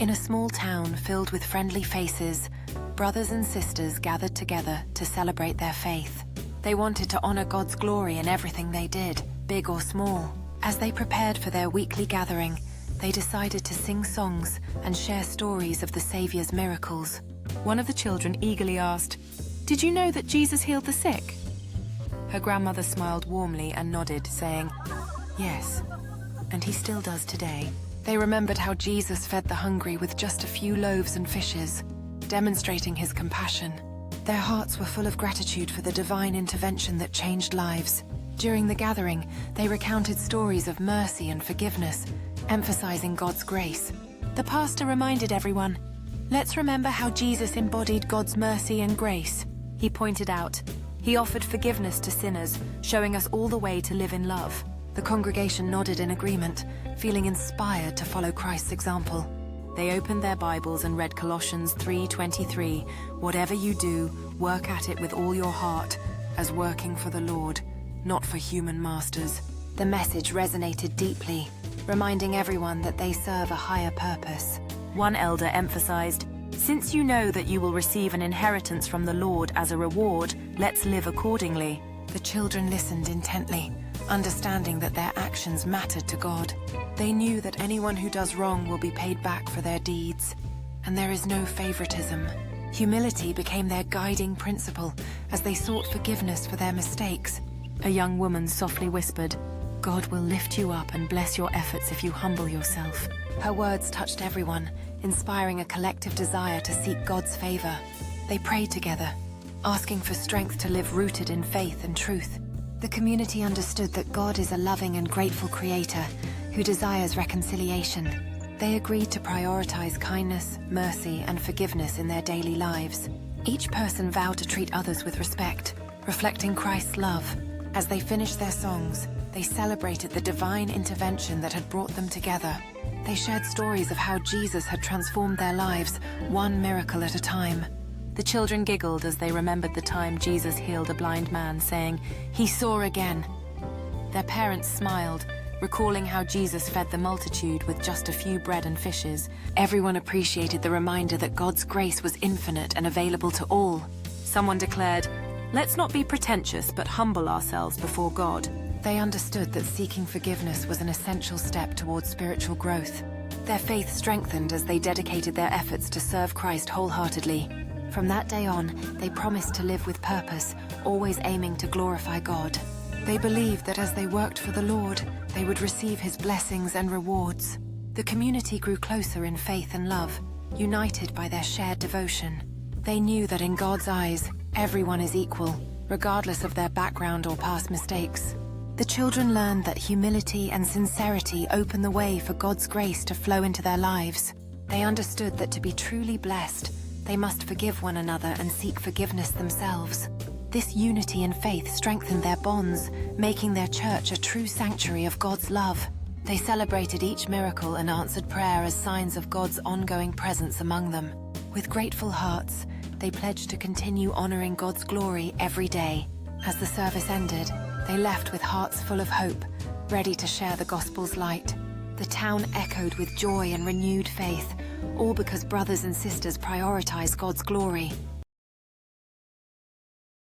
In a small town filled with friendly faces, brothers and sisters gathered together to celebrate their faith. They wanted to honor God's glory in everything they did, big or small. As they prepared for their weekly gathering, they decided to sing songs and share stories of the Savior's miracles. One of the children eagerly asked, "Did you know that Jesus healed the sick?" Her grandmother smiled warmly and nodded, saying, "Yes, and he still does today." They remembered how Jesus fed the hungry with just a few loaves and fishes, demonstrating his compassion. Their hearts were full of gratitude for the divine intervention that changed lives. During the gathering, they recounted stories of mercy and forgiveness, emphasizing God's grace. The pastor reminded everyone, "Let's remember how Jesus embodied God's mercy and grace." He pointed out, he offered forgiveness to sinners, showing us all the way to live in love. The congregation nodded in agreement, feeling inspired to follow Christ's example. They opened their Bibles and read Colossians 3:23, "Whatever you do, work at it with all your heart, as working for the Lord, not for human masters." The message resonated deeply, reminding everyone that they serve a higher purpose. One elder emphasized, "Since you know that you will receive an inheritance from the Lord as a reward, let's live accordingly." The children listened intently, understanding that their actions mattered to God. They knew that anyone who does wrong will be paid back for their deeds, and there is no favoritism. Humility became their guiding principle as they sought forgiveness for their mistakes. A young woman softly whispered, "God will lift you up and bless your efforts if you humble yourself." Her words touched everyone, inspiring a collective desire to seek God's favor. They prayed together, asking for strength to live rooted in faith and truth. The community understood that God is a loving and grateful creator who desires reconciliation. They agreed to prioritize kindness, mercy, and forgiveness in their daily lives. Each person vowed to treat others with respect, reflecting Christ's love. As they finished their songs, they celebrated the divine intervention that had brought them together. They shared stories of how Jesus had transformed their lives, one miracle at a time. The children giggled as they remembered the time Jesus healed a blind man, saying, "He saw again." Their parents smiled, recalling how Jesus fed the multitude with just a few bread and fishes. Everyone appreciated the reminder that God's grace was infinite and available to all. Someone declared, "Let's not be pretentious, but humble ourselves before God." They understood that seeking forgiveness was an essential step towards spiritual growth. Their faith strengthened as they dedicated their efforts to serve Christ wholeheartedly. From that day on, they promised to live with purpose, always aiming to glorify God. They believed that as they worked for the Lord, they would receive his blessings and rewards. The community grew closer in faith and love, united by their shared devotion. They knew that in God's eyes, everyone is equal, regardless of their background or past mistakes. The children learned that humility and sincerity open the way for God's grace to flow into their lives. They understood that to be truly blessed, they must forgive one another and seek forgiveness themselves. This unity in faith strengthened their bonds, making their church a true sanctuary of God's love. They celebrated each miracle and answered prayer as signs of God's ongoing presence among them. With grateful hearts, they pledged to continue honoring God's glory every day. As the service ended, they left with hearts full of hope, ready to share the gospel's light. The town echoed with joy and renewed faith, all because brothers and sisters prioritized God's glory.